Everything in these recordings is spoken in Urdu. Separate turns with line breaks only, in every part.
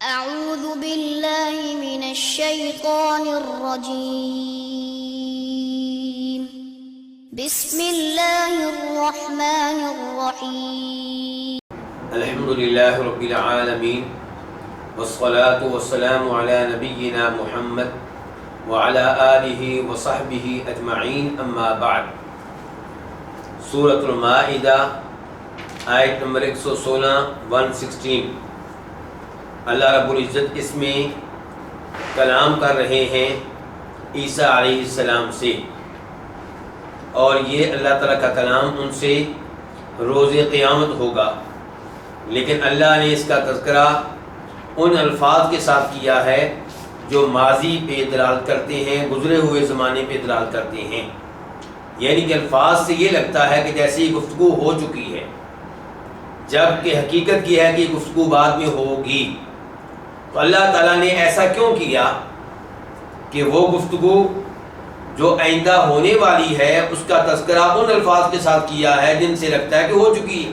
أعوذ بالله من الشيطان الرجيم بسم الله الرحمن الرحيم
الحمد لله رب العالمين والصلاة والسلام على نبينا محمد وعلى آله وصحبه أجمعين أما بعد سورة المائدہ آیت نمبر 116 116 اللہ رب العزت اس میں کلام کر رہے ہیں عیسیٰ علیہ السلام سے، اور یہ اللہ تعالیٰ کا کلام ان سے روز قیامت ہوگا، لیکن اللہ نے اس کا تذکرہ ان الفاظ کے ساتھ کیا ہے جو ماضی پہ دلالت کرتے ہیں، گزرے ہوئے زمانے پہ دلالت کرتے ہیں، یعنی کہ الفاظ سے یہ لگتا ہے کہ جیسے یہ گفتگو ہو چکی ہے، جبکہ حقیقت یہ ہے کہ یہ گفتگو بعد میں ہوگی۔ تو اللہ تعالیٰ نے ایسا کیوں کیا کہ وہ گفتگو جو آئندہ ہونے والی ہے اس کا تذکرہ ان الفاظ کے ساتھ کیا ہے جن سے لگتا ہے کہ ہو چکی ہے،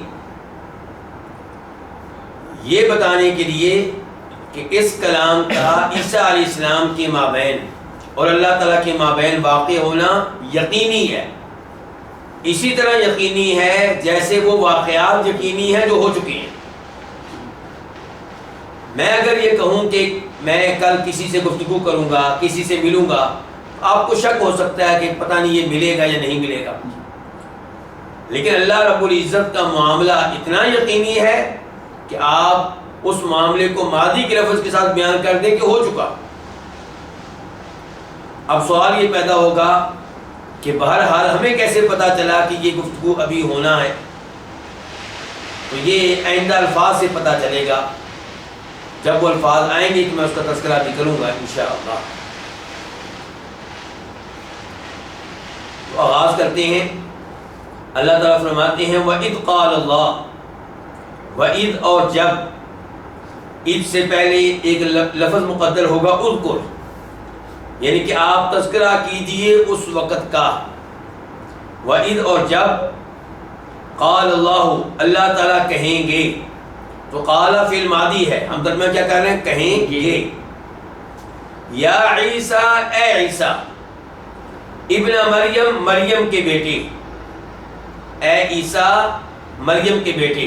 یہ بتانے کے لیے کہ اس کلام کا عیسیٰ علیہ السلام کے مابین اور اللہ تعالیٰ کے مابین واقع ہونا یقینی ہے، اسی طرح یقینی ہے جیسے وہ واقعات یقینی ہیں جو ہو چکے ہیں۔ میں اگر یہ کہوں کہ میں کل کسی سے گفتگو کروں گا، کسی سے ملوں گا، آپ کو شک ہو سکتا ہے کہ پتہ نہیں یہ ملے گا یا نہیں ملے گا، لیکن اللہ رب العزت کا معاملہ اتنا یقینی ہے کہ آپ اس معاملے کو ماضی کے لفظ کے ساتھ بیان کر دیں کہ ہو چکا۔ اب سوال یہ پیدا ہوگا کہ بہرحال ہمیں کیسے پتہ چلا کہ یہ گفتگو ابھی ہونا ہے؟ تو یہ آئندہ الفاظ سے پتہ چلے گا، جب وہ الفاظ آئیں گے کہ میں اس کا تذکرہ بھی کروں گا انشاءاللہ۔ تو آغاز کرتے ہیں، اللہ تعالیٰ فرماتے ہیں وَإِذْ قَالَ اللَّهُ، وَإِذْ اور جب، اذ سے پہلے ایک لفظ مقدر ہوگا اذکر، یعنی کہ آپ تذکرہ کیجئے اس وقت کا۔ وَإِذْ اور جب قال اللہ، اللہ تعالیٰ کہیں گے، تو قال فعل ماضی ہے، ہم ترجمہ کیا کر رہے ہیں؟ کہیں گے۔ یا عیسیٰ، اے عیسیٰ، ابن مریم، مریم کے بیٹے، اے عیسیٰ مریم کے بیٹے،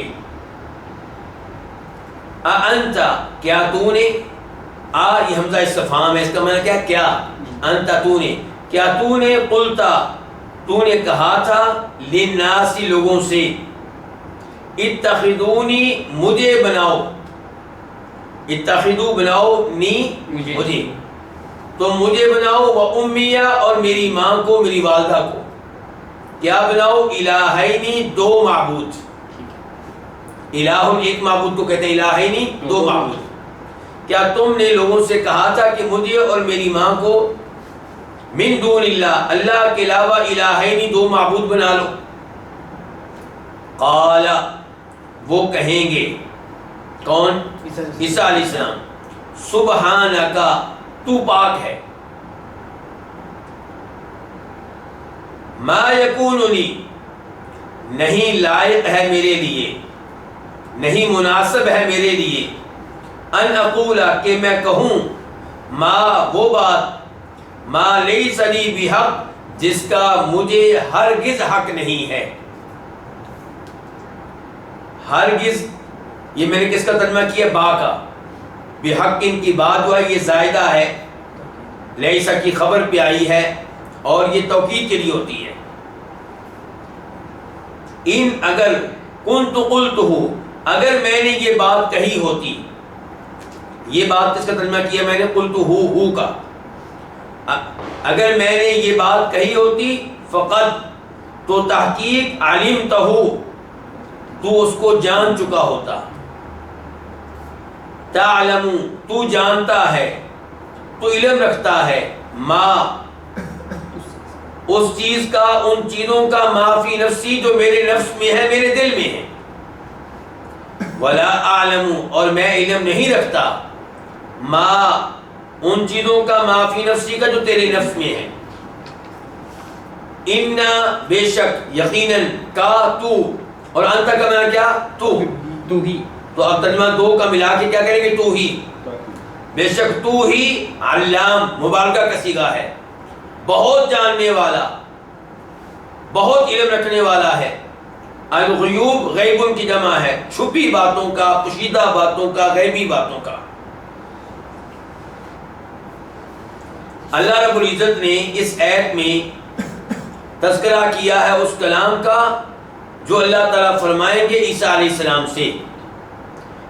اَأَنْتَ، کیا تو نے، یہ حمزہ استفہام ہے، اس کا معنی کیا؟ کیا، انت تو نے، کیا تو نے، قلتا تو نے کہا تھا، للناس لوگوں سے، اتخذونی مجھے بناؤ، اتخذو بناؤ، نی مجھے، تو مجھے بناؤ، و امیہ اور میری ماں کو، میری والدہ کو، کیا بناؤ؟ الہینی، دو معبود، الہ ایک معبود کو کہتے ہیں الہینی، دو معبود۔ کیا تم نے لوگوں سے کہا تھا کہ مجھے اور میری ماں کو من دون اللہ، اللہ کے علاوہ الہینی، دو معبود بنا لو؟ قال، وہ کہیں گے، کون؟ عیسیٰ علیہ السلام، سبحانک، تو پاک ہے، ما یکون لی، نہیں لائق ہے میرے لیے، نہیں مناسب ہے میرے لیے، ان اقول، کہ میں کہوں، ما وہ بات، ما لیس لی بحق، جس کا مجھے ہرگز حق نہیں ہے۔ ہرگز، یہ میں نے کس کا ترجمہ کیا؟ با کا، بحق ان کی بات جو ہے یہ زائدہ ہے، لیسا کی خبر پہ آئی ہے اور یہ توکید کے لیے ہوتی ہے۔ ان اگر کنت قلتہ، اگر میں نے یہ بات کہی ہوتی، یہ بات کس کا ترجمہ کیا میں نے؟ قلتہ ہو کا، اگر میں نے یہ بات کہی ہوتی، فقط، تو تحقیق، علمتہ، تو اس کو جان چکا ہوتا، تعلم، تو جانتا ہے، تو علم رکھتا ہے، ما، اس چیز کا، ان چیزوں کا، ما فی نفسی، جو میرے نفس میں ہے، میرے دل میں ہے، ولا اعلم، اور میں علم نہیں رکھتا، ما، ان چیزوں کا، ما فی نفسی کا، جو تیرے نفس میں ہے، ان، بے شک، یقیناً، کا، تو، اور انت کا معنی کیا؟ تو، تو اب ترجمہ دو کا ملا کے کیا کریں گے؟ تو ہی، بے شک تو ہی علام مبالغہ کا صیغہ ہے، بہت جاننے والا، بہت علم رکھنے والا ہے۔ الغیوب غیب ان کی جمع ہے، چھپی باتوں کا، پوشیدہ باتوں کا، غیبی باتوں کا۔ اللہ رب العزت نے اس آیت میں تذکرہ کیا ہے اس کلام کا جو اللہ تعالیٰ فرمائیں گے عیسیٰ علیہ السلام سے۔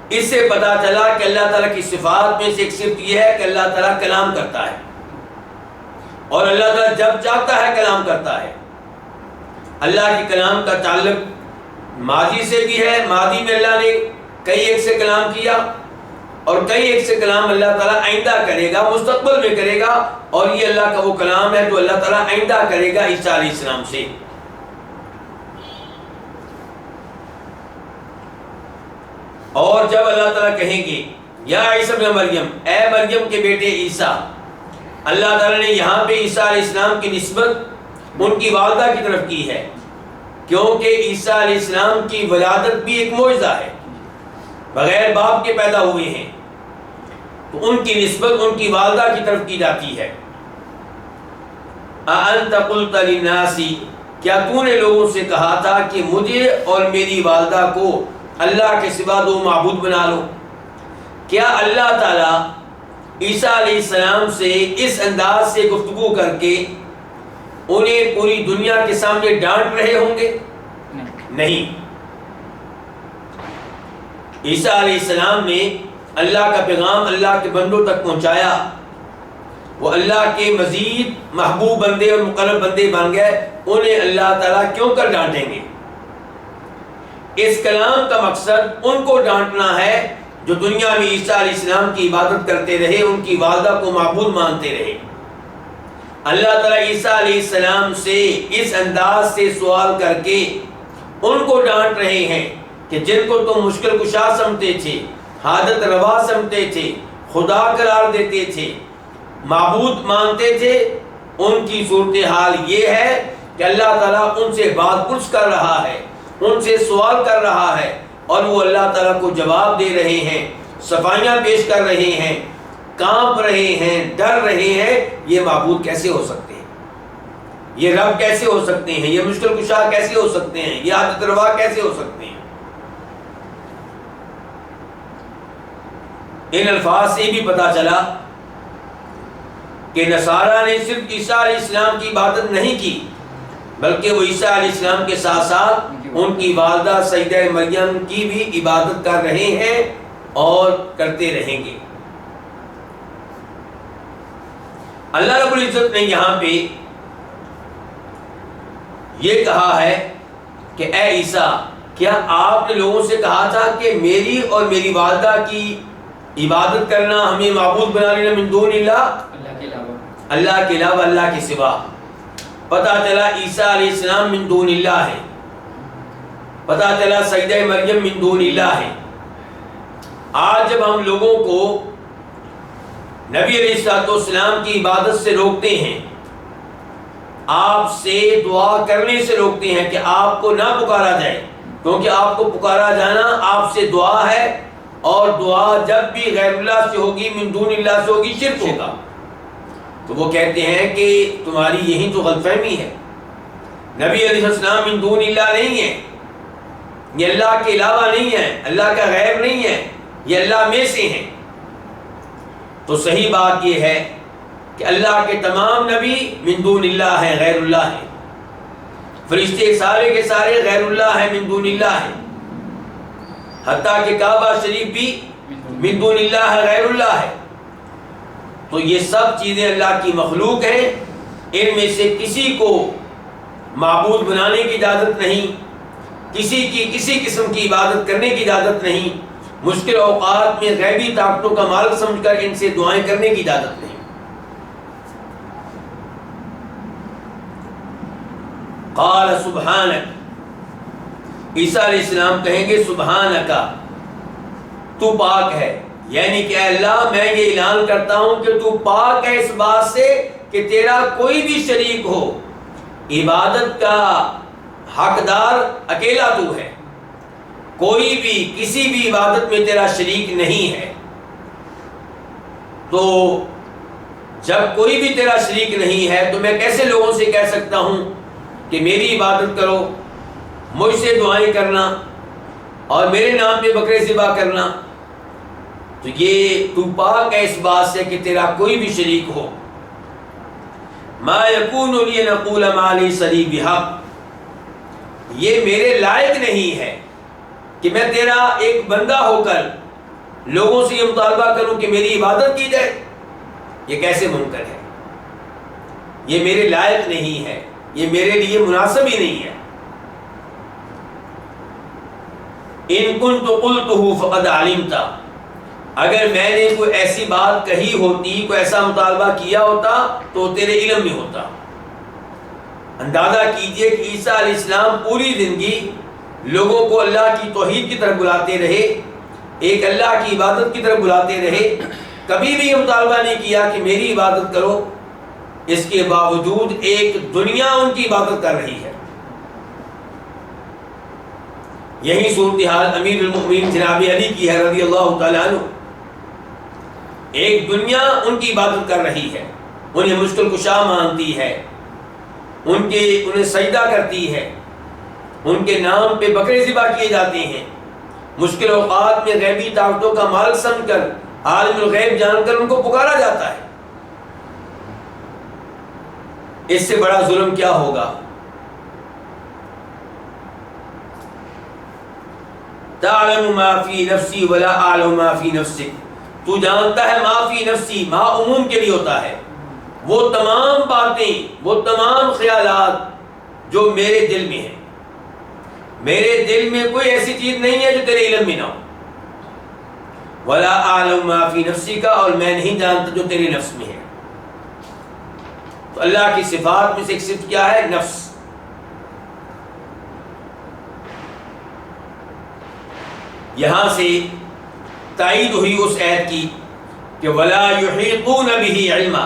اس سے پتہ چلا کہ اللہ تعالیٰ کی صفات میں سے ایک صفت یہ ہے کہ اللہ تعالیٰ کلام کرتا ہے، اور اللہ تعالیٰ جب چاہتا ہے کلام کرتا ہے۔ اللہ کے کلام کا تعلق ماضی سے بھی ہے، ماضی میں اللہ نے کئی ایک سے کلام کیا، اور کئی ایک سے کلام اللہ تعالیٰ آئندہ کرے گا، مستقبل میں کرے گا، اور یہ اللہ کا وہ کلام ہے جو اللہ تعالیٰ آئندہ کرے گا عیسیٰ علیہ السلام سے۔ اور جب اللہ تعالیٰ کہیں گے یا عیسیٰ ابن مریم، اے مریم کے بیٹے عیسیٰ، اللہ تعالیٰ نے یہاں پہ عیسیٰ علیہ السلام کی نسبت ان کی والدہ کی طرف کی ہے، کیونکہ عیسیٰ علیہ السلام کی ولادت بھی ایک معجزہ ہے، بغیر باپ کے پیدا ہوئے ہیں، تو ان کی نسبت ان کی والدہ کی طرف کی جاتی ہے۔ اَأَنْتَ قُلْتَ لِلنَّاسِ، کیا تو نے لوگوں سے کہا تھا کہ مجھے اور میری والدہ کو اللہ کے سوا دو معبود بنا لو؟ کیا اللہ تعالیٰ عیسیٰ علیہ السلام سے اس انداز سے گفتگو کر کے انہیں پوری دنیا کے سامنے ڈانٹ رہے ہوں گے؟ نہیں۔ عیسیٰ علیہ السلام نے اللہ کا پیغام اللہ کے بندوں تک پہنچایا، وہ اللہ کے مزید محبوب بندے اور مقرب بندے بن گئے، انہیں اللہ تعالیٰ کیوں کر ڈانٹیں گے؟ اس کلام کا مقصد ان کو ڈانٹنا ہے جو دنیا میں عیسیٰ علیہ السلام کی عبادت کرتے رہے، ان کی والدہ کو معبود مانتے رہے۔ اللہ تعالیٰ عیسیٰ علیہ السلام سے اس انداز سے سوال کر کے ان کو ڈانٹ رہے ہیں کہ جن کو تم مشکل کشا سمجھتے تھے، حاجت روا سمجھتے تھے، خدا قرار دیتے تھے، معبود مانتے تھے، ان کی صورتحال یہ ہے کہ اللہ تعالیٰ ان سے بات پرس کر رہا ہے، ان سے سوال کر رہا ہے، اور وہ اللہ تعالیٰ کو جواب دے رہے ہیں، صفائیاں پیش کر رہے ہیں، کانپ رہے ہیں، ڈر رہے ہیں۔ یہ معبود کیسے ہو سکتے ہیں؟ یہ رب کیسے ہو سکتے ہیں؟ یہ مشکل کشا کیسے ہو سکتے ہیں؟ یہ حاجت روا کیسے ہو سکتے ہیں؟ ان الفاظ سے بھی پتہ چلا کہ نصارہ نے صرف عیسیٰ علیہ السلام کی عبادت نہیں کی، بلکہ وہ عیسیٰ علیہ السلام کے ساتھ ساتھ ان کی والدہ سیدہ مریم کی بھی عبادت کر رہے ہیں اور کرتے رہیں گے۔ اللہ رب العزت نے یہاں پہ یہ کہا ہے کہ اے عیسیٰ، کیا آپ نے لوگوں سے کہا تھا کہ میری اور میری والدہ کی عبادت کرنا، ہمیں معبود بنا لینا من دون اللہ، اللہ کے علاوہ، اللہ کے سوا؟ پتہ چلا عیسیٰ علیہ السلام من دون اللہ ہے، پتہ چلا سیدہ مریم من دون اللہ ہے۔ آج جب ہم لوگوں کو نبی علیہ السلام کی عبادت سے روکتے ہیں، آپ سے دعا کرنے سے روکتے ہیں کہ آپ کو نہ پکارا جائے، کیونکہ آپ کو پکارا جانا آپ سے دعا ہے، اور دعا جب بھی غیر اللہ سے ہوگی، من دون اللہ سے ہوگی، شرک ہوگا۔ تو وہ کہتے ہیں کہ تمہاری یہی تو غلط فہمی ہے، نبی علیہ السلام من دون اللہ نہیں ہے، یہ اللہ کے علاوہ نہیں ہے، اللہ کا غیر نہیں ہے، یہ اللہ میں سے ہیں۔ تو صحیح بات یہ ہے کہ اللہ کے تمام نبی من دون اللہ ہیں، غیر اللہ ہیں، فرشتے سارے کے سارے غیر اللہ ہیں، من دون اللہ ہیں، حتیٰ کہ کعبہ شریف بھی من دون اللہ ہے، غیر اللہ ہے۔ تو یہ سب چیزیں اللہ کی مخلوق ہیں، ان میں سے کسی کو معبود بنانے کی اجازت نہیں، کسی کی کسی قسم کی عبادت کرنے کی اجازت نہیں، مشکل اوقات میں غیبی طاقتوں کا مالک سمجھ کر ان سے دعائیں کرنے کی اجازت نہیں۔ قال سبحانک، عیسیٰ علیہ السلام کہیں گے سبحانک، تو پاک ہے، یعنی کہ اے اللہ میں یہ اعلان کرتا ہوں کہ تو پاک ہے اس بات سے کہ تیرا کوئی بھی شریک ہو، عبادت کا حقدار اکیلا تو ہے، کوئی بھی کسی بھی عبادت میں تیرا شریک نہیں ہے، تو جب کوئی بھی تیرا شریک نہیں ہے تو میں کیسے لوگوں سے کہہ سکتا ہوں کہ میری عبادت کرو، مجھ سے دعائیں کرنا اور میرے نام پہ بکرے ذبح کرنا؟ تو یہ تو پاک ہے اس بات سے کہ تیرا کوئی بھی شریک ہو۔ ما یکون لی ان اقول ما لیس لی بحق، یہ میرے لائق نہیں ہے کہ میں تیرا ایک بندہ ہو کر لوگوں سے یہ مطالبہ کروں کہ میری عبادت کی جائے۔ یہ کیسے ممکن ہے؟ یہ میرے لائق نہیں ہے، یہ میرے لیے مناسب ہی نہیں ہے۔ ان کنت قلتہ فقد علمت، اگر میں نے کوئی ایسی بات کہی ہوتی، کوئی ایسا مطالبہ کیا ہوتا تو تیرے علم میں ہوتا۔ اندازہ کیجئے کہ عیسیٰ علیہ السلام پوری زندگی لوگوں کو اللہ کی توحید کی طرف بلاتے رہے، ایک اللہ کی عبادت کی طرف بلاتے رہے، کبھی بھی یہ مطالبہ نہیں کیا کہ میری عبادت کرو، اس کے باوجود ایک دنیا ان کی عبادت کر رہی ہے۔ یہی صورتحال امیر المؤمنین جناب علی کی ہے رضی اللہ تعالیٰ عنہ۔ ایک دنیا ان کی عبادت کر رہی ہے، انہیں مشکل کشا مانتی ہے، انہیں سجدہ کرتی ہے، ان کے نام پہ بکرے ذبح کیے جاتے ہیں، مشکل اوقات میں غیبی طاقتوں کا مال سمجھ کر، عالم الغیب جان کر ان کو پکارا جاتا ہے۔ اس سے بڑا ظلم کیا ہوگا؟ تعلم ما فی نفسی ولا اعلم ما فی نفسک، تو جانتا ہے ما فی نفسی، ما عموم کے لیے ہوتا ہے، وہ تمام باتیں، وہ تمام خیالات جو میرے دل میں ہیں۔ میرے دل میں کوئی ایسی چیز نہیں ہے جو تیرے علم میں نہ ہو۔ ولا اعلم ما فی نفسی کا، اور میں نہیں جانتا جو تیرے نفس میں ہے۔ تو اللہ کی صفات میں سے ایک صفت کیا ہے؟ نفس۔ یہاں سے تائید ہوئی اس آیت کی کہ ولا یحیطون به علما،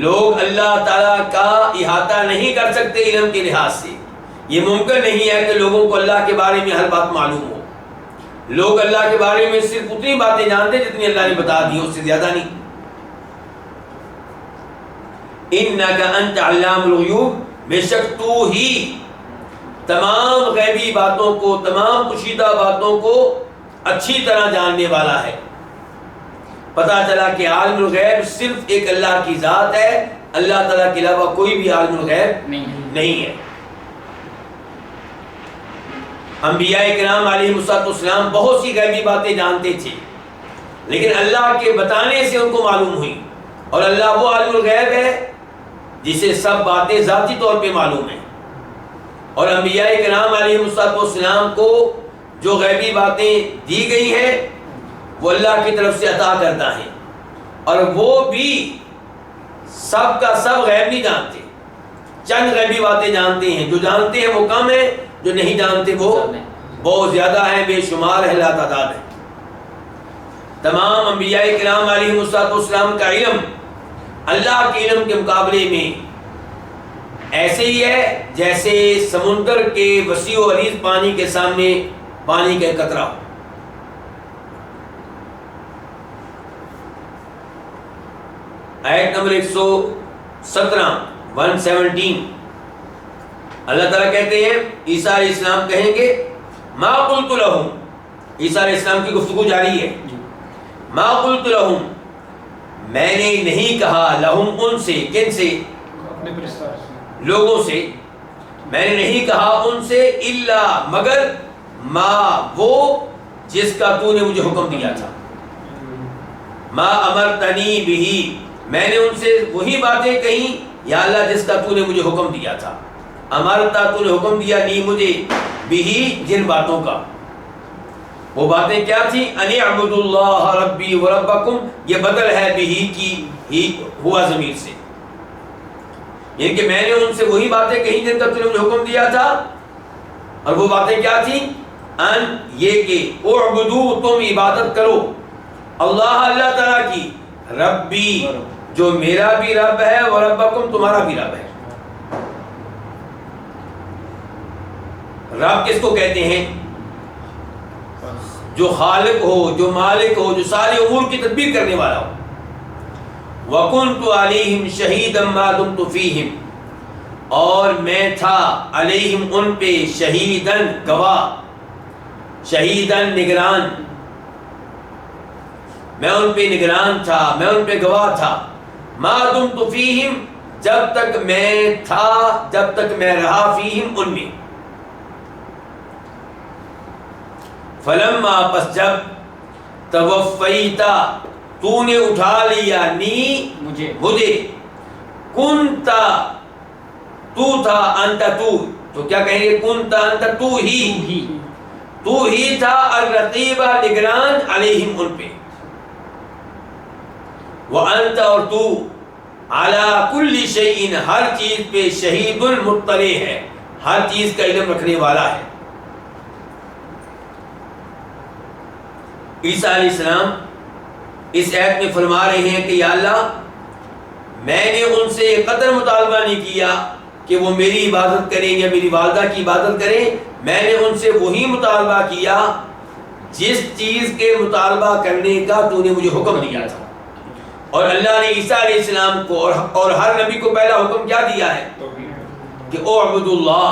لوگ اللہ تعالیٰ کا احاطہ نہیں کر سکتے علم کے لحاظ سے۔ یہ ممکن نہیں ہے کہ لوگوں کو اللہ کے بارے میں ہر بات معلوم ہو۔ لوگ اللہ کے بارے میں صرف اتنی باتیں جانتے جتنی اللہ نے بتا دی، اس سے زیادہ نہیں۔ انک انت علام الغیوب، بے شک تو ہی تمام غیبی باتوں کو، تمام پوشیدہ باتوں کو اچھی طرح جاننے والا ہے۔ پتہ چلا کہ عالم الغیب صرف ایک اللہ کی ذات ہے، اللہ تعالیٰ کے علاوہ کوئی بھی عالم الغیب نہیں ہے۔ انبیاء کرام علیہ السلام بہت سی غیبی باتیں جانتے تھے، لیکن اللہ کے بتانے سے ان کو معلوم ہوئی، اور اللہ وہ عالم الغیب ہے جسے سب باتیں ذاتی طور پہ معلوم ہیں۔ اور انبیاء کرام علیہ السلام کو جو غیبی باتیں دی گئی ہیں وہ اللہ کی طرف سے عطا کرتا ہے، اور وہ بھی سب کا سب غیب نہیں جانتے، چند غیبی باتیں جانتے ہیں۔ جو جانتے ہیں وہ کم ہیں، جو نہیں جانتے وہ بہت زیادہ ہیں، بے شمار ہے، لا تعداد ہے۔ تمام انبیاء کرام علیہ السلام کا علم اللہ کے علم کے مقابلے میں ایسے ہی ہے جیسے سمندر کے وسیع و عریض پانی کے سامنے پانی کا قطرہ ہو۔ آیت نمبر 117 اللہ تعالیٰ کہتے ہیں، عیسیٰ علیہ السلام کہیں گے ما قلت لہم، عیسیٰ علیہ السلام کی گفتگو جاری ہے، ما قلت لہم، میں نے نہیں کہا، لہم ان سے، کن سے؟ لوگوں سے، میں نے نہیں کہا ان سے، الا مگر ما وہ جس کا تو نے مجھے حکم دیا تھا، ما امرتنی بہی، میں نے ان سے وہی باتیں کہیں یا اللہ جس کا تو نے مجھے حکم دیا تھا۔ امرتا، تو نے حکم دیا، لی مجھے، بہی جن باتوں کا، وہ باتیں کیا تھیں؟ ان اعبدوا اللہ ربی و ربکم، یہ بدل ہے بہی کی، ہی ہوا ضمیر سے، یعنی کہ میں نے ان سے وہی باتیں کہیں جن کا تو نے مجھے حکم دیا تھا، اور وہ باتیں کیا تھیں؟ ان یہ کہ اعبدو، تم عبادت کرو، اللہ اللہ تعالیٰ کی، ربی جو میرا بھی رب ہے، و ربکم تمہارا بھی رب ہے۔ رب کس کو کہتے ہیں؟ جو خالق ہو، جو مالک ہو، جو سارے امور کی تدبیر کرنے والا ہو. وَكُنْتُ عَلَيْهِمْ شَهِيدًا مَا دُمْتُ فِيهِمْ، اور میں تھا علیہم ان پہ شہیداً گواہ، شہیداً نگران، میں ان پہ نگران تھا، میں ان پہ گواہ تھا. ما دمت فیہم، جب تک میں تھا، جب تک میں رہا، فیہم ان میں. فلما، پس جب، توفیتا، تو نے اٹھا لیا، نی مجھے، کنتا، تو تھا، انت تو، تو کیا کہیں گے؟ کنتا انت، تو ہی تھا، الرقیبہ نگران، علیہم ان پہ. وانت، اور تو، علی کل شیء، ہر چیز پہ، شہید مطلع ہے، ہر چیز کا علم رکھنے والا ہے. عیسیٰ علیہ السلام اس آیت میں فرما رہے ہیں کہ یا اللہ، میں نے ان سے یہ قدر مطالبہ نہیں کیا کہ وہ میری عبادت کریں یا میری والدہ کی عبادت کریں، میں نے ان سے وہی مطالبہ کیا جس چیز کے مطالبہ کرنے کا تو نے مجھے حکم دیا تھا. اور اللہ نے عیسیٰ علیہ السلام کو اور ہر نبی کو پہلا حکم کیا دیا ہے؟ کہ اعبدوا اللہ،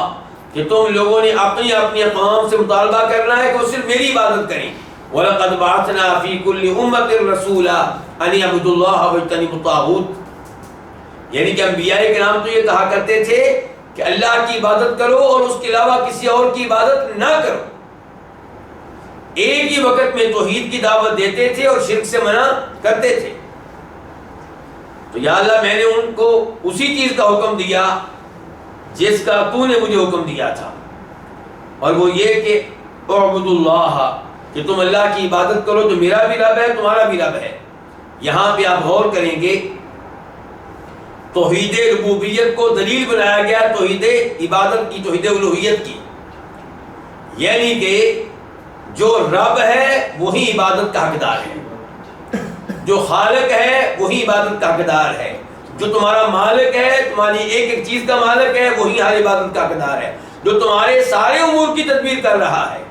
کہ تم لوگوں نے اپنی اپنی اقوام سے مطالبہ کرنا ہے کہ وہ صرف میری عبادت کریں. وَلَقَدْ بَعَثْنَا فِي كُلِّ أُمَّةٍ رَسُولًا أَنِ اعْبُدُوا اللَّهَ وَاجْتَنِبُوا الطَّاغُوتَ، یعنی کہ انبیاء کرام تو یہ کہا کرتے تھے کہ اللہ کی عبادت کرو اور اس کے علاوہ کسی اور کی عبادت نہ کرو. ایک ہی وقت میں توحید کی دعوت دیتے تھے اور شرک سے منع کرتے تھے. تو یا اللہ، میں نے ان کو اسی چیز کا حکم دیا جس کا تو نے مجھے حکم دیا تھا، اور وہ یہ کہ اعبدوا اللہ، کہ تم اللہ کی عبادت کرو جو میرا بھی رب ہے، تمہارا بھی رب ہے. یہاں پہ آپ غور کریں گے، توحید ربوبیت کو دلیل بنایا گیا توحید عبادت کی، توحید الوہیت کی، یعنی کہ جو رب ہے وہی عبادت کا حقدار ہے، جو خالق ہے وہی عبادت کا حقدار ہے، جو تمہارا مالک ہے، تمہاری ایک ایک چیز کا مالک ہے، وہی ہر عبادت کا حقدار ہے، جو تمہارے سارے امور کی تدبیر کر رہا ہے،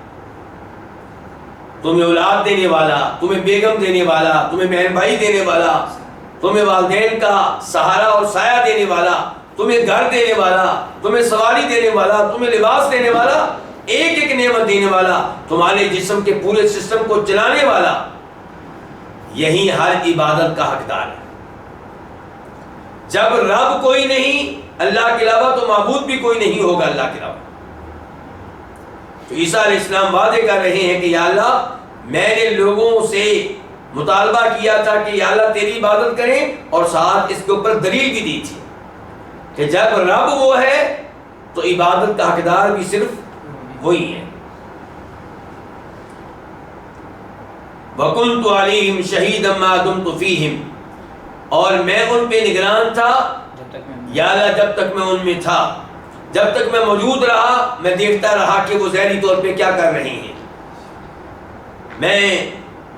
تمہیں اولاد دینے والا، تمہیں بیگم دینے والا، تمہیں بہن بھائی دینے والا، تمہیں والدین کا سہارا اور سایہ دینے والا، تمہیں گھر دینے والا، تمہیں سواری دینے والا، تمہیں لباس دینے والا، ایک ایک نعمت دینے والا، تمہارے جسم کے پورے سسٹم کو چلانے والا، یہی ہر عبادت کا حقدار ہے. جب رب کوئی نہیں اللہ کے علاوہ، تو معبود بھی کوئی نہیں ہوگا اللہ کے علاوہ. تو عیسیٰ علیہ السلام وعدے کر رہے ہیں کہ یا اللہ، میں نے لوگوں سے مطالبہ کیا تھا کہ یا اللہ تیری عبادت کریں، اور ساتھ اس کے اوپر دلیل بھی دی تھی کہ جب رب وہ ہے تو عبادت کا حقدار بھی صرف وہی ہے. وَكُنْتُ عَلَيْهِمْ شَهِيدًا مَا دُمْتُ فِيهِمْ، اور میں ان پہ نگران تھا یا اللہ جب تک میں ان میں تھا، جب تک میں موجود رہا، میں دیکھتا رہا کہ وہ ظاہری طور پہ کیا کر رہے ہیں. میں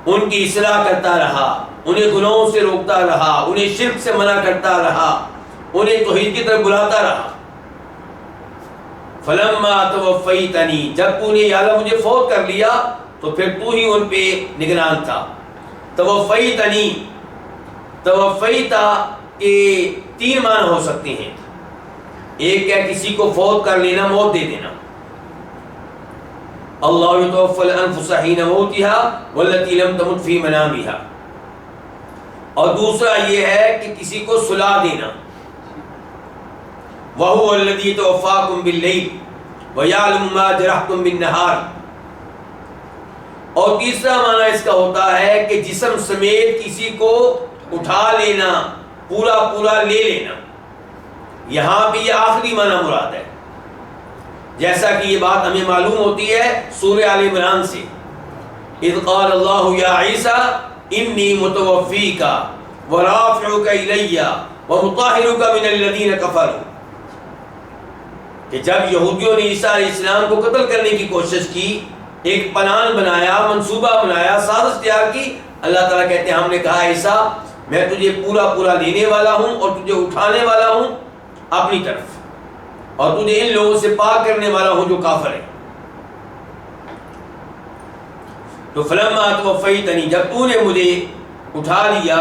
ان کی اصلاح کرتا رہا، انہیں گناہوں سے روکتا رہا، انہیں شرک سے منع کرتا رہا، انہیں توحید کی طرف بلاتا رہا. فلما توفیتنی، جب تو نے یا اللہ مجھے فوت کر لیا تو پھر تو ہی ان پہ نگران تھا. توفیتنی، توفیتا کے تین معنی ہو سکتے ہیں. ایک ہے کسی کو فوت کر لینا، موت دے دینا، اللہ یتوفی الانفس حین موتها والتی لم تمت فی منامها. اور دوسرا یہ ہے کہ کسی کو سلا دینا، وَهُوَ الَّذِي يَتَوَفَّاكُمْ بِاللَّيْلِ وَيَعْلَمُ مَا جَرَحْتُمْ بِالنَّهَارِ. اور تیسرا معنی اس کا ہوتا ہے کہ جسم سمیت کسی کو اٹھا لینا، پورا پورا لے لینا. یہاں بھی یہ آخری معنی مراد ہے، جیسا کہ یہ بات ہمیں معلوم ہوتی ہے سورہ آل عمران سے. اذ قال اللہ یا عیسیٰ انی متوفیک ورافعک الی ومطہرک من الذین کفروا، کہ جب یہودیوں نے عیسیٰ علیہ السلام کو قتل کرنے کی کوشش کی، ایک پلان بنایا، منصوبہ بنایا، سازش تیار کی، اللہ تعالیٰ کہتے ہیں ہم نے کہا عیسیٰ میں تجھے پورا پورا لینے والا ہوں اور تجھے اٹھانے والا ہوں اپنی طرف، اور تجھے ان لوگوں سے پاک کرنے والا ہوں جو کافر ہیں. تو فلما توفیتنی، جب تو نے مجھے اٹھا لیا،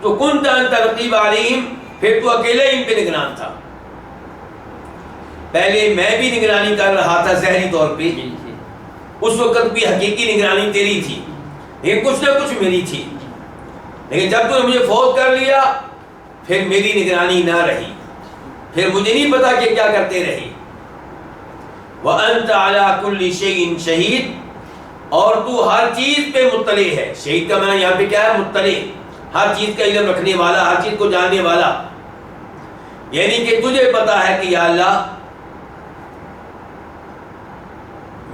تو کنت انت رقیب علیہم، پھر تو اکیلا ان پہ نگران تھا۔ پہلے میں بھی نگرانی کر رہا تھا ظاہری طور پہ، اس وقت بھی حقیقی نگرانی تیری تھی، لیکن کچھ نہ کچھ میری تھی، لیکن جب تو نے مجھے فوت کر لیا پھر میری نگرانی نہ رہی، پھر مجھے نہیں پتا کہ کیا کرتے رہے۔ وَأَنْتَ عَلَىٰ كُلِّ شَيْءٍ شَهِيدٌ، اور تو ہر چیز پہ مطلع ہے۔ شہید کا معنی یہاں پہ کیا ہے؟ مطلع، ہر چیز کا علم رکھنے والا، ہر چیز کو جاننے والا، یعنی کہ تجھے پتا ہے کہ یا اللہ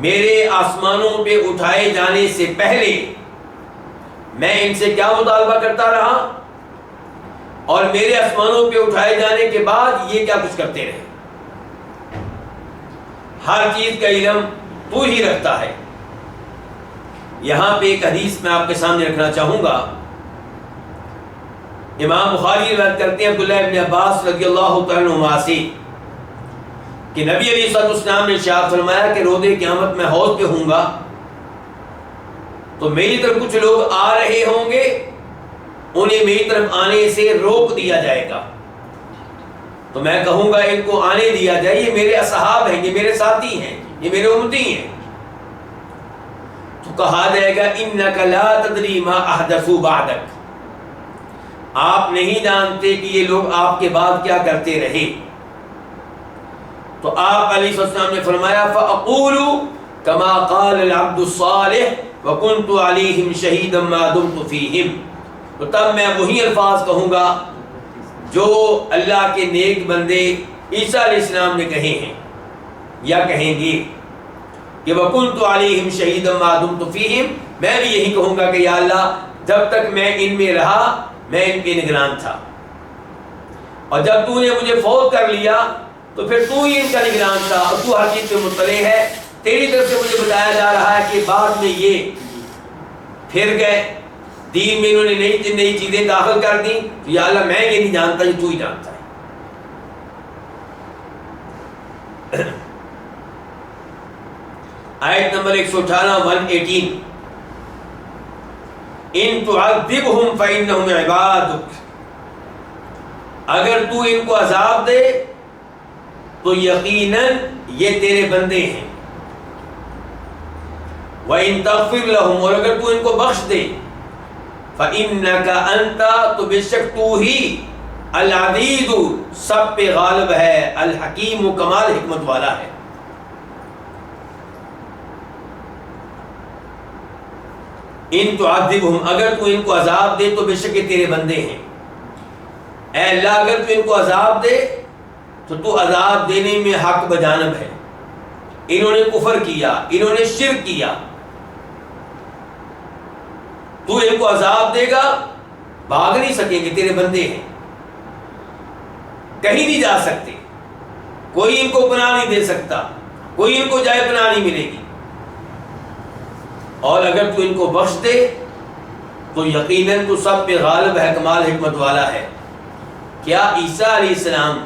میرے آسمانوں پہ اٹھائے جانے سے پہلے میں ان سے کیا مطالبہ کرتا رہا، اور میرے آسمانوں پہ اٹھائے جانے کے بعد یہ کیا کچھ کرتے رہے۔ ہر چیز کا علم تو ہی رکھتا ہے۔ یہاں پہ ایک حدیث میں آپ کے سامنے رکھنا چاہوں گا، امام بخاری روایت کرتے ہیں عبداللہ ابن عباس رضی اللہ تعالیٰ عنہما سے کہ نبی علیہ الصلوۃ والسلام نے ارشاد فرمایا کہ روز قیامت میں حوض پہ ہوں گا تو میری طرف کچھ لوگ آ رہے ہوں گے، انہیں میری طرف آنے سے روک دیا جائے گا، تو میں کہوں گا ان کو آنے دیا جائے، یہ میرے اصحاب ہیں، یہ میرے ساتھی ہیں، یہ میرے امتی ہیں۔ تو کہا جائے گا انک لا تدری ما احدثوا بعدک، آپ نہیں جانتے کہ یہ لوگ آپ کے بعد کیا کرتے رہے۔ تو آپ علیہ السلام نے فرمایا فاقول کما قال العبد الصالح وکنت علیہم شہیدا ما دمت فیہم، تو تب میں وہی الفاظ کہوں گا جو اللہ کے نیک بندے عیسیٰ علیہ السلام نے کہے ہیں یا کہیں گے کہ وَكُنْتُ عَلَيْهِمْ شَهِيدًا مَا دُمْتُ فِيهِمْ، میں بھی یہی کہوں گا کہ یا اللہ جب تک میں ان میں رہا میں ان پہ نگران تھا، اور جب تو نے مجھے فوت کر لیا تو پھر تو ہی ان کا نگران تھا، اور تو ہر چیز پہ مطلع ہے، تیری طرف سے مجھے بتایا جا رہا ہے کہ بعد میں یہ پھر گئے دین میں، انہوں نے نئی چیزیں داخل کر دیں، تو یا اللہ میں یہ نہیں جانتا، یہ تو ہی جانتا ہے۔ آیت نمبر 118 118 ان تعذبهم فإنهم عبادک، اگر تو ان کو عذاب دے تو یقیناً یہ تیرے بندے ہیں، وَإِن تَغْفِرْ لَهُمْ، اور اگر تو ان کو بخش دے، فَإِنَّكَ أَنْتَ، تو بے شک تو ہی، العزیز سب پہ غالب ہے، الحکیم کمال حکمت والا ہے۔ ان تعذبهم، اگر تو ان کو عذاب دے تو بے شک یہ تیرے بندے ہیں۔ اے اللہ اگر تو ان کو عذاب دے تو تو عذاب دینے میں حق بجانب ہے، انہوں نے کفر کیا، انہوں نے شرک کیا، تو ان کو عذاب دے گا، بھاگ نہیں سکیں گے، تیرے بندے ہیں، کہیں نہیں جا سکتے، کوئی ان کو پناہ نہیں دے سکتا، کوئی ان کو جائے پناہ نہیں ملے گی، اور اگر تو ان کو بخش دے تو یقیناً تو سب پہ غالب ہے، کمال حکمت والا ہے۔ کیا عیسیٰ علیہ السلام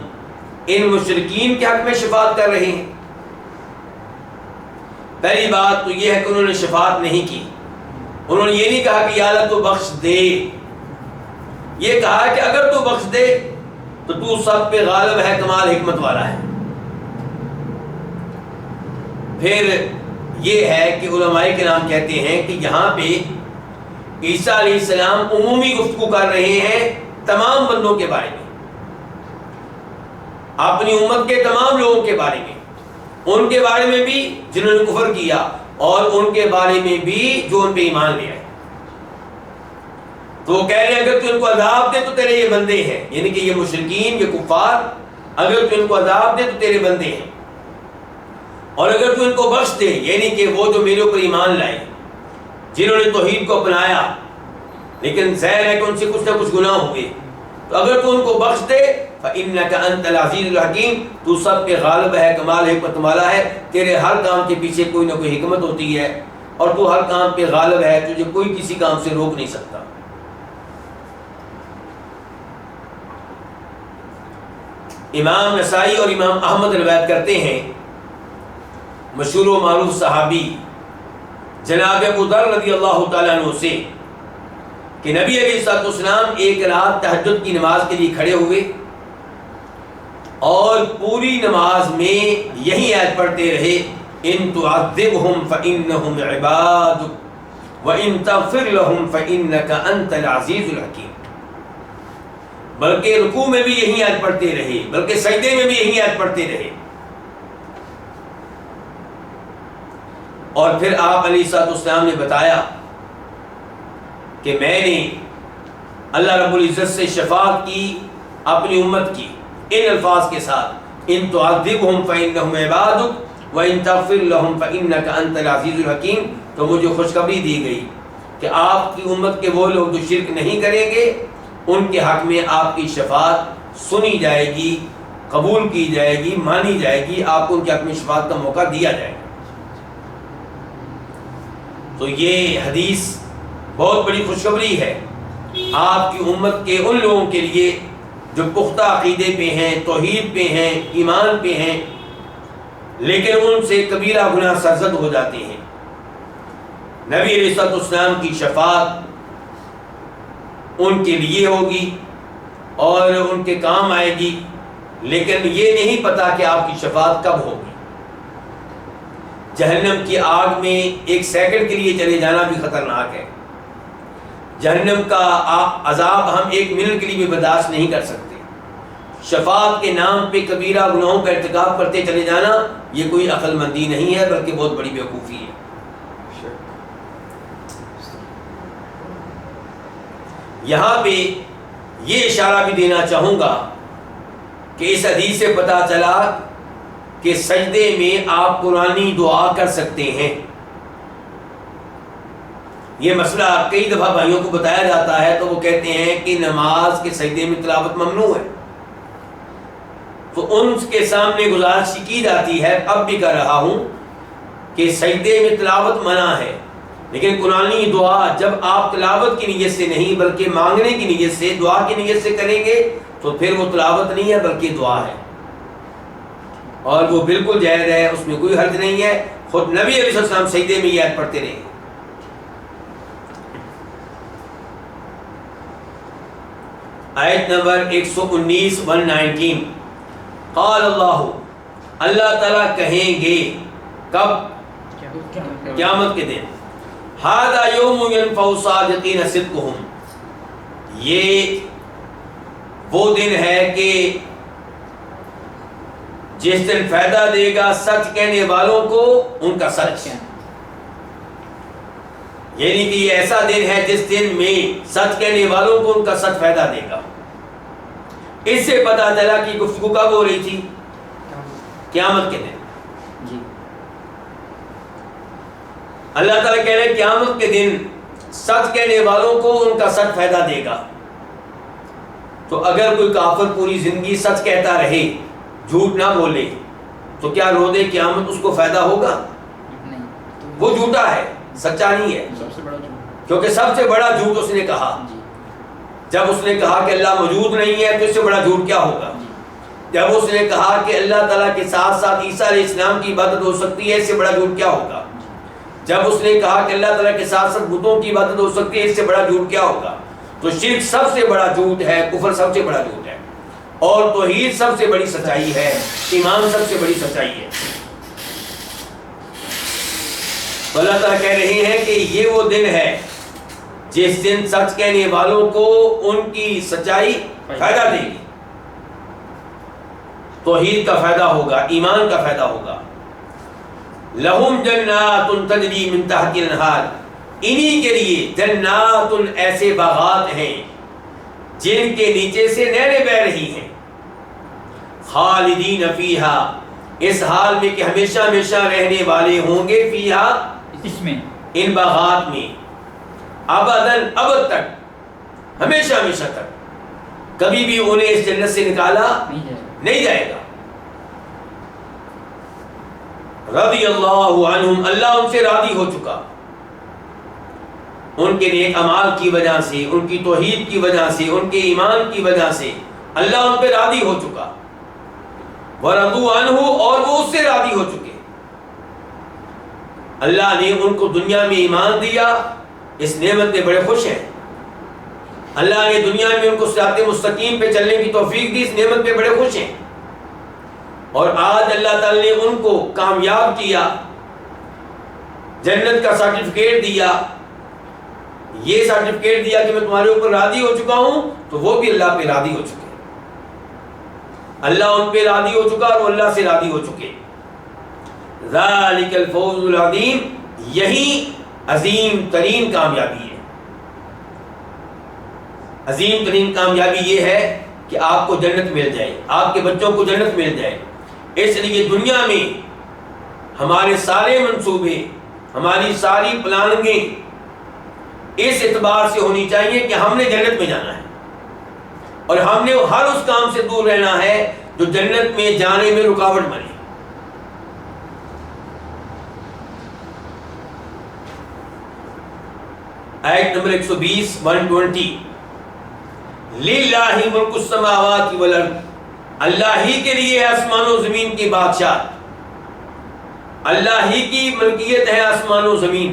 ان مشرکین کے حق میں شفاعت کر رہے ہیں؟ پہلی بات تو یہ ہے کہ انہوں نے شفاعت نہیں کی، انہوں نے یہ نہیں کہا کہ یا اللہ تو بخش دے، یہ کہا کہ اگر تو بخش دے تو تو سب پہ غالب ہے، کمال حکمت والا ہے۔ پھر یہ ہے کہ علماء کرام کہتے ہیں کہ یہاں پہ عیسیٰ علیہ السلام عمومی گفتگو کر رہے ہیں تمام بندوں کے بارے میں، اپنی امت کے تمام لوگوں کے بارے میں، ان کے بارے میں بھی جنہوں نے کفر کیا اور ان کے بارے میں بھی جو ان پہ ایمان لے آئے۔ تو وہ کہہ رہے ہیں اگر تو ان کو عذاب دے تو تیرے یہ بندے ہیں، یعنی کہ یہ مشرکین، یہ کفار، اگر تو ان کو عذاب دے تو تیرے بندے ہیں، اور اگر تو ان کو بخش دے، یعنی کہ وہ جو میرے اوپر ایمان لائے، جنہوں نے توحید کو اپنایا لیکن ظاہر ہے کہ ان سے کچھ نہ کچھ گناہ ہوئے، تو اگر تو ان کو بخش دے فَإِنَّكَ أَنْتَ الْعَزِيزُ الْحَكِيمُ، تو سب پہ غالب ہے، کمال حکمت والا ہے، تیرے ہر کام کے پیچھے کوئی نہ کوئی حکمت ہوتی ہے، اور تو ہر کام پہ غالب ہے، تجھے کوئی کسی کام سے روک نہیں سکتا۔ امام نسائی اور امام احمد روایت کرتے ہیں، مشہور و معروف صحابی جناب ابو ذر رضی اللہ تعالیٰ عنہ سے کہ نبی علیہ الصلوۃ والسلام ایک رات تہجد کی نماز کے لیے کھڑے ہوئے اور پوری نماز میں یہی آیت پڑھتے رہے ان تعذبهم فانهم عبادك وان تغفر لهم فانك انت العزیز الحکیم. بلکہ رکوع میں بھی یہی آیت پڑھتے رہے، بلکہ سجدے میں بھی یہی آیت پڑھتے رہے. اور پھر آپ علیہ الصلوۃ والسلام نے بتایا کہ میں نے اللہ رب العزت سے شفاعت کی اپنی امت کی ان الفاظ کے ساتھ ان تعذبهم فانهم عبادك وان تغفر لهم فانك انت العزیز الحکیم. تو مجھے خوشخبری دی گئی کہ آپ کی امت کے وہ لوگ جو شرک نہیں کریں گے ان کے حق میں آپ کی شفاعت سنی جائے گی، قبول کی جائے گی، مانی جائے گی، آپ کو ان کے حق میں شفاعت کا موقع دیا جائے گا. تو یہ حدیث بہت بڑی خوشخبری ہے آپ کی امت کے ان لوگوں کے لیے جو پختہ عقیدے پہ ہیں، توحید پہ ہیں، ایمان پہ ہیں، لیکن ان سے کبیرہ گناہ سرزد ہو جاتے ہیں. نبی علیہ الصلوۃ والسلام کی شفاعت ان کے لیے ہوگی اور ان کے کام آئے گی، لیکن یہ نہیں پتا کہ آپ کی شفاعت کب ہوگی. جہنم کی آگ میں ایک سیکنڈ کے لیے چلے جانا بھی خطرناک ہے. جہنم کا عذاب ہم ایک منٹ کے لیے بھی برداشت نہیں کر سکتے. شفاعت کے نام پہ کبیرہ گناہوں کا ارتکاب کرتے چلے جانا یہ کوئی عقل مندی نہیں ہے، بلکہ بہت بڑی بیوقوفی ہے. یہاں پہ یہ اشارہ بھی دینا چاہوں گا کہ اس حدیث سے پتہ چلا کہ سجدے میں آپ قرآنی دعا کر سکتے ہیں. یہ مسئلہ کئی دفعہ بھائیوں کو بتایا جاتا ہے تو وہ کہتے ہیں کہ نماز کے سجدے میں تلاوت ممنوع ہے. تو ان کے سامنے گزارش کی جاتی ہے، اب بھی کر رہا ہوں، کہ سجدے میں تلاوت منع ہے، لیکن قرآنی دعا جب آپ تلاوت کی نیت سے نہیں بلکہ مانگنے کی نیت سے، دعا کی نیت سے کریں گے تو پھر وہ تلاوت نہیں ہے بلکہ دعا ہے، اور وہ بالکل جائز ہے، اس میں کوئی حرج نہیں ہے. خود نبی علیہ السلام سجدے میں یہ آیت پڑھتے رہے. آیت نمبر 119 119 قال اللہ تعالیٰ کہیں گے کب؟ قیامت کے دن. ھذا یوم ینفع الصادقین صدقہم، یہ وہ دن ہے کہ جس دن فائدہ دے گا سچ کہنے والوں کو ان کا سچ. یعنی کہ یہ ایسا دن ہے جس دن میں سچ کہنے والوں کو ان کا سچ فائدہ دے گا. اس سے پتہ چلا کہ گفتگو کب ہو رہی تھی؟ قیامت کے دن. اللہ تعالیٰ کہہ رہے ہیں قیامت کے دن سچ کہنے والوں کو ان کا سچ فائدہ دے گا. تو اگر کوئی کافر پوری زندگی سچ کہتا رہے، جھوٹ نہ بولے، تو کیا روزے قیامت اس کو فائدہ ہوگا؟ وہ جھوٹا ہے، سچا نہیں ہے. کیونکہ سب سے بڑا جھوٹ اس نے کہا. جب اس نے کہا کہ اللہ موجود نہیں ہے تو اس سے بڑا جھوٹ کیا ہوگا؟ جب اس نے کہا کہ اللہ تعالیٰ کے ساتھ ساتھ عیسیٰ علیہ السلام کی عبادت ہو سکتی ہے، اس سے بڑا جھوٹ کیا ہوگا؟ جب اس نے کہا کہ اللہ تعالیٰ کے ساتھ ساتھ بتوں کی عبادت ہو سکتی ہے، اس سے بڑا جھوٹ کیا ہوگا؟ تو شرک سب سے بڑا جھوٹ ہے، کفر سب سے بڑا جھوٹ ہے، اور توحید سب سے بڑی سچائی ہے، ایمان سب سے بڑی سچائی ہے. تو اللہ تعالیٰ کہہ رہے ہیں کہ یہ وہ دن ہے جس دن سچ کہنے والوں کو ان کی سچائی فائدہ دے گی، توحید کا فائدہ ہوگا، ایمان کا فائدہ ہوگا. لہم جنات تجری من تحت الانہار، انہی کے لیے جنات ایسے باغات ہیں جن کے نیچے سے نہریں بہہ رہی ہیں. خالدین فیہا، اس حال میں کہ ہمیشہ ہمیشہ رہنے والے ہوں گے، فیہا اس میں، ان باغات میں، ابداً ابد تک، ہمیشہ ہمیشہ تک، کبھی بھی انہیں اس جنت سے نکالا نہیں جائے گا. رضی اللہ عنہم، اللہ ان سے راضی ہو چکا، ان کے نیک اعمال کی وجہ سے، ان کی توحید کی وجہ سے، ان کے ایمان کی وجہ سے اللہ ان پہ راضی ہو چکا. وَرَضُوا عَنْهُ، اور وہ اس سے راضی ہو چکے. اللہ نے ان کو دنیا میں ایمان دیا، اس نعمت پہ بڑے خوش ہیں۔ اللہ نے دنیا میں ان کو صراط مستقیم پہ چلنے کی توفیق دی، اس نعمت پہ بڑے خوش ہیں۔ اور آج اللہ تعالی نے ان کو کامیاب کیا، جنت کا سرٹیفکیٹ دیا، یہ سرٹیفکیٹ دیا کہ میں تمہارے اوپر راضی ہو چکا ہوں، تو وہ بھی اللہ پہ راضی ہو چکے، اللہ ان پہ راضی ہو چکا اور وہ اللہ سے راضی ہو چکے۔ ذالک الفوز العظیم، یہی عظیم ترین کامیابی ہے۔ عظیم ترین کامیابی یہ ہے کہ آپ کو جنت مل جائے، آپ کے بچوں کو جنت مل جائے۔ اس لیے دنیا میں ہمارے سارے منصوبے، ہماری ساری پلاننگیں اس اعتبار سے ہونی چاہیے کہ ہم نے جنت میں جانا ہے، اور ہم نے ہر اس کام سے دور رہنا ہے جو جنت میں جانے میں رکاوٹ بنے۔ آیت نمبر 120 120 للہ ملک السماوات والارض، اللہ ہی کے لیے آسمان و زمین کی بادشاہ، اللہ ہی کی ملکیت ہے آسمان و زمین۔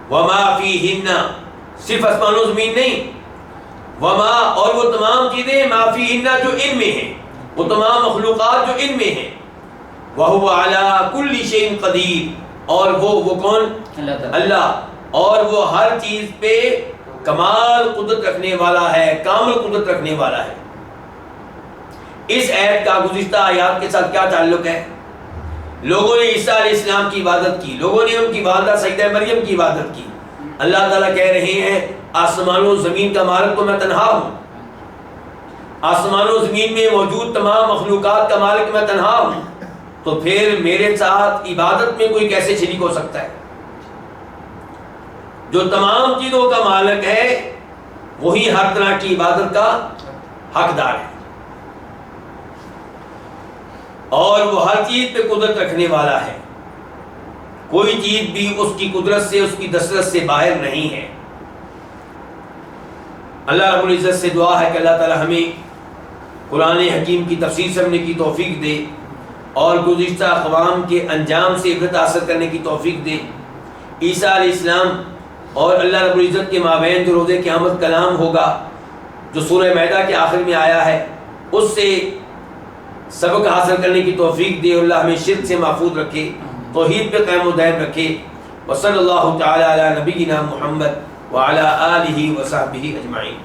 وما فیہن، صرف آسمان و زمین نہیں، وما اور وہ تمام چیزیں، ما فیہن جو ان میں ہیں، وہ تمام مخلوقات جو ان میں ہیں، وہو علی کل شیء قدیر، اور وہ کون؟ اللہ، اور وہ ہر چیز پہ کمال قدرت رکھنے والا ہے، کامل قدرت رکھنے والا ہے۔ اس آیت کا گزشتہ آیات کے ساتھ کیا تعلق ہے؟ لوگوں نے عیسیٰ علیہ السلام کی عبادت کی، لوگوں نے ان کی والدہ سیدہ مریم کی عبادت کی۔ اللہ تعالیٰ کہہ رہے ہیں آسمان و زمین کا مالک تو میں تنہا ہوں، آسمان و زمین میں موجود تمام مخلوقات کا مالک میں تنہا ہوں، تو پھر میرے ساتھ عبادت میں کوئی کیسے شریک ہو سکتا ہے؟ جو تمام چیزوں کا مالک ہے وہی ہر طرح کی عبادت کا حقدار ہے، اور وہ ہر چیز پہ قدرت رکھنے والا ہے، کوئی چیز بھی اس کی قدرت سے، اس کی دسترس سے باہر نہیں ہے۔ اللہ رب العزت سے دعا ہے کہ اللہ تعالی ہمیں قرآن حکیم کی تفسیر سمجھنے کی توفیق دے، اور گزشتہ اقوام کے انجام سے عبرت حاصل کرنے کی توفیق دے۔ عیسیٰ علیہ السلام اور اللہ رب العزت کے مابین جو روز قیامت کلام ہوگا، جو سورہ مائدہ کے آخر میں آیا ہے، اس سے سبق حاصل کرنے کی توفیق دے، اللہ ہمیں شرک سے محفوظ رکھے، توحید پہ قائم و دائم رکھے۔ وصلی اللہ تعالی علی نبینا محمد وعلی آلہ وصحبہ اجمعین۔